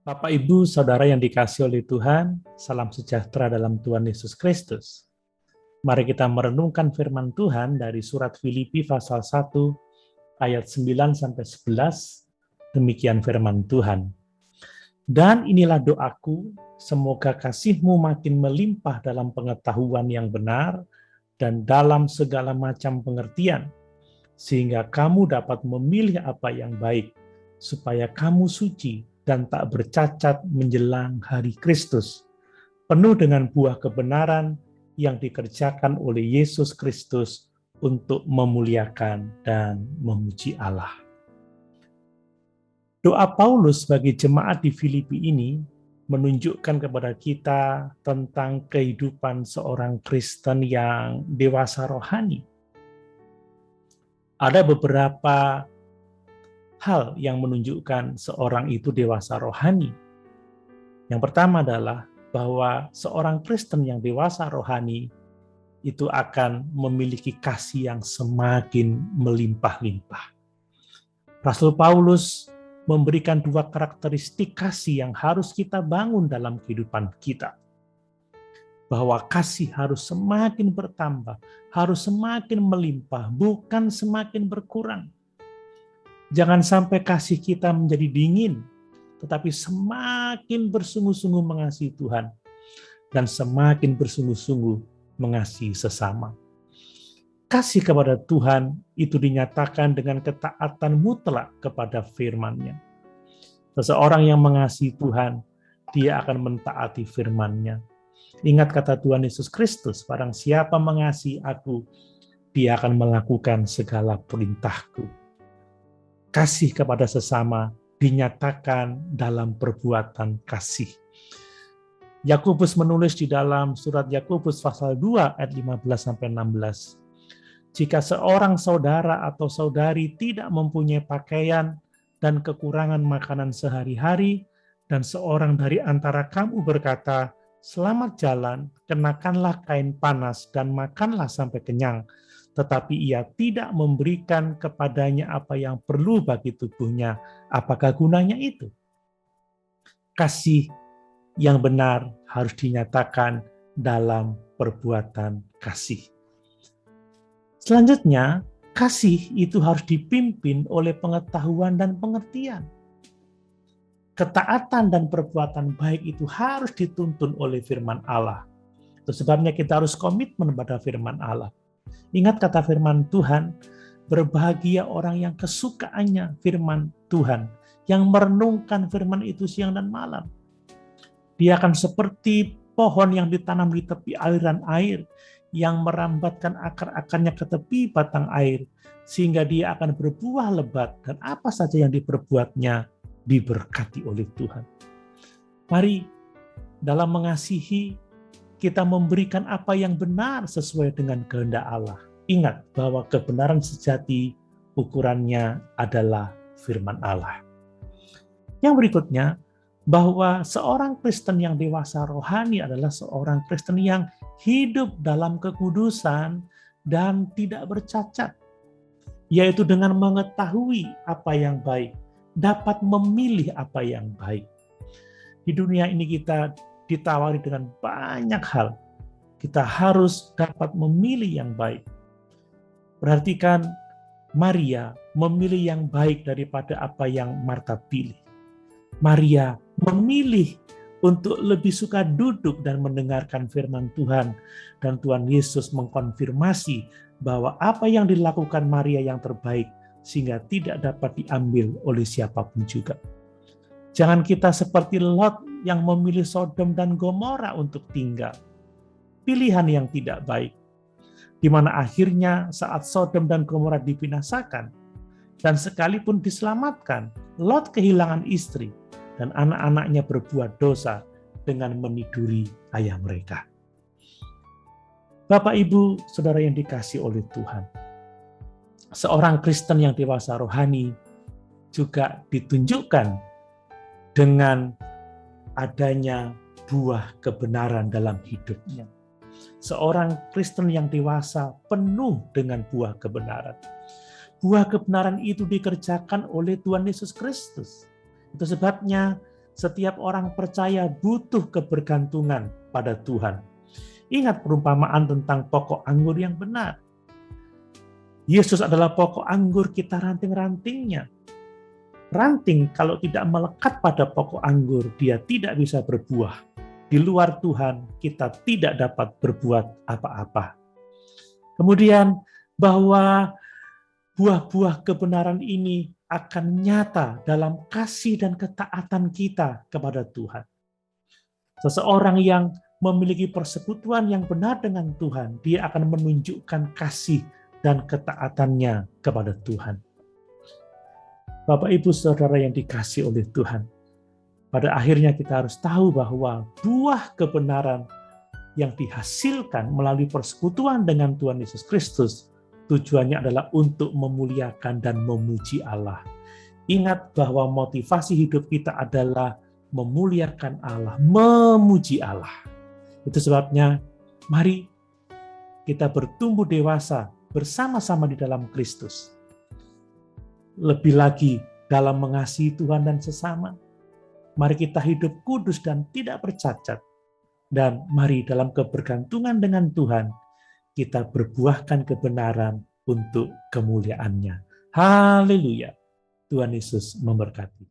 Bapak, Ibu, Saudara yang dikasihi oleh Tuhan, salam sejahtera dalam Tuhan Yesus Kristus. Mari kita merenungkan firman Tuhan dari surat Filipi pasal 1 ayat 9-11. Demikian firman Tuhan. Dan inilah doaku, semoga kasih-Mu makin melimpah dalam pengetahuan yang benar dan dalam segala macam pengertian, sehingga kamu dapat memilih apa yang baik, supaya kamu suci dan tak bercacat menjelang hari Kristus, penuh dengan buah kebenaran yang dikerjakan oleh Yesus Kristus untuk memuliakan dan memuji Allah. Doa Paulus bagi jemaat di Filipi ini menunjukkan kepada kita tentang kehidupan seorang Kristen yang dewasa rohani. Ada beberapa hal yang menunjukkan seorang itu dewasa rohani. Yang pertama adalah bahwa seorang Kristen yang dewasa rohani itu akan memiliki kasih yang semakin melimpah-limpah. Rasul Paulus memberikan dua karakteristik kasih yang harus kita bangun dalam kehidupan kita. Bahwa kasih harus semakin bertambah, harus semakin melimpah, bukan semakin berkurang. Jangan sampai kasih kita menjadi dingin, tetapi semakin bersungguh-sungguh mengasihi Tuhan dan semakin bersungguh-sungguh mengasihi sesama. Kasih kepada Tuhan itu dinyatakan dengan ketaatan mutlak kepada firman-Nya. Seseorang yang mengasihi Tuhan, dia akan mentaati firman-Nya. Ingat kata Tuhan Yesus Kristus, barang siapa mengasihi aku, dia akan melakukan segala perintahku. Kasih kepada sesama dinyatakan dalam perbuatan kasih. Yakobus menulis di dalam surat Yakobus pasal 2 ayat 15-16. Jika seorang saudara atau saudari tidak mempunyai pakaian dan kekurangan makanan sehari-hari, dan seorang dari antara kamu berkata, "Selamat jalan, kenakanlah kain panas dan makanlah sampai kenyang," tetapi ia tidak memberikan kepadanya apa yang perlu bagi tubuhnya, apakah gunanya itu? Kasih yang benar harus dinyatakan dalam perbuatan kasih. Selanjutnya, kasih itu harus dipimpin oleh pengetahuan dan pengertian. Ketaatan dan perbuatan baik itu harus dituntun oleh firman Allah. Itu sebabnya kita harus komitmen pada firman Allah. Ingat kata firman Tuhan, berbahagia orang yang kesukaannya firman Tuhan, yang merenungkan firman itu siang dan malam. Dia akan seperti pohon yang ditanam di tepi aliran air, yang merambatkan akar-akarnya ke tepi batang air, sehingga dia akan berbuah lebat, dan apa saja yang diperbuatnya diberkati oleh Tuhan. Mari dalam mengasihi, kita memberikan apa yang benar sesuai dengan kehendak Allah. Ingat bahwa kebenaran sejati ukurannya adalah firman Allah. Yang berikutnya, bahwa seorang Kristen yang dewasa rohani adalah seorang Kristen yang hidup dalam kekudusan dan tidak bercacat, yaitu dengan mengetahui apa yang baik, dapat memilih apa yang baik. Di dunia ini kita ditawari dengan banyak hal. Kita harus dapat memilih yang baik. Perhatikan, Maria memilih yang baik daripada apa yang Marta pilih. Maria memilih untuk lebih suka duduk dan mendengarkan firman Tuhan, dan Tuhan Yesus mengkonfirmasi bahwa apa yang dilakukan Maria yang terbaik, sehingga tidak dapat diambil oleh siapapun juga. Jangan kita seperti Lot yang memilih Sodom dan Gomora untuk tinggal. Pilihan yang tidak baik. Di mana akhirnya saat Sodom dan Gomora dibinasakan, dan sekalipun diselamatkan, Lot kehilangan istri, dan anak-anaknya berbuat dosa dengan meniduri ayah mereka. Bapak, Ibu, Saudara yang dikasihi oleh Tuhan, seorang Kristen yang dewasa rohani juga ditunjukkan dengan adanya buah kebenaran dalam hidupnya. Seorang Kristen yang dewasa penuh dengan buah kebenaran. Buah kebenaran itu dikerjakan oleh Tuhan Yesus Kristus. Itu sebabnya Setiap orang percaya butuh kebergantungan pada Tuhan. Ingat perumpamaan tentang pokok anggur yang benar. Yesus adalah pokok anggur, kita ranting-rantingnya. Ranting kalau tidak melekat pada pokok anggur, dia tidak bisa berbuah. Di luar Tuhan, kita tidak dapat berbuat apa-apa. Kemudian, bahwa buah-buah kebenaran ini akan nyata dalam kasih dan ketaatan kita kepada Tuhan. Seseorang yang memiliki persekutuan yang benar dengan Tuhan, dia akan menunjukkan kasih dan ketaatannya kepada Tuhan. Bapak, Ibu, Saudara yang dikasihi oleh Tuhan, pada akhirnya kita harus tahu bahwa buah kebenaran yang dihasilkan melalui persekutuan dengan Tuhan Yesus Kristus, tujuannya adalah untuk memuliakan dan memuji Allah. Ingat bahwa motivasi hidup kita adalah memuliakan Allah, memuji Allah. Itu sebabnya, mari kita bertumbuh dewasa bersama-sama di dalam Kristus. Lebih lagi dalam mengasihi Tuhan dan sesama. Mari kita hidup kudus dan tidak bercacat. Dan mari dalam kebergantungan dengan Tuhan, kita berbuahkan kebenaran untuk kemuliaan-Nya. Haleluya. Tuhan Yesus memberkati.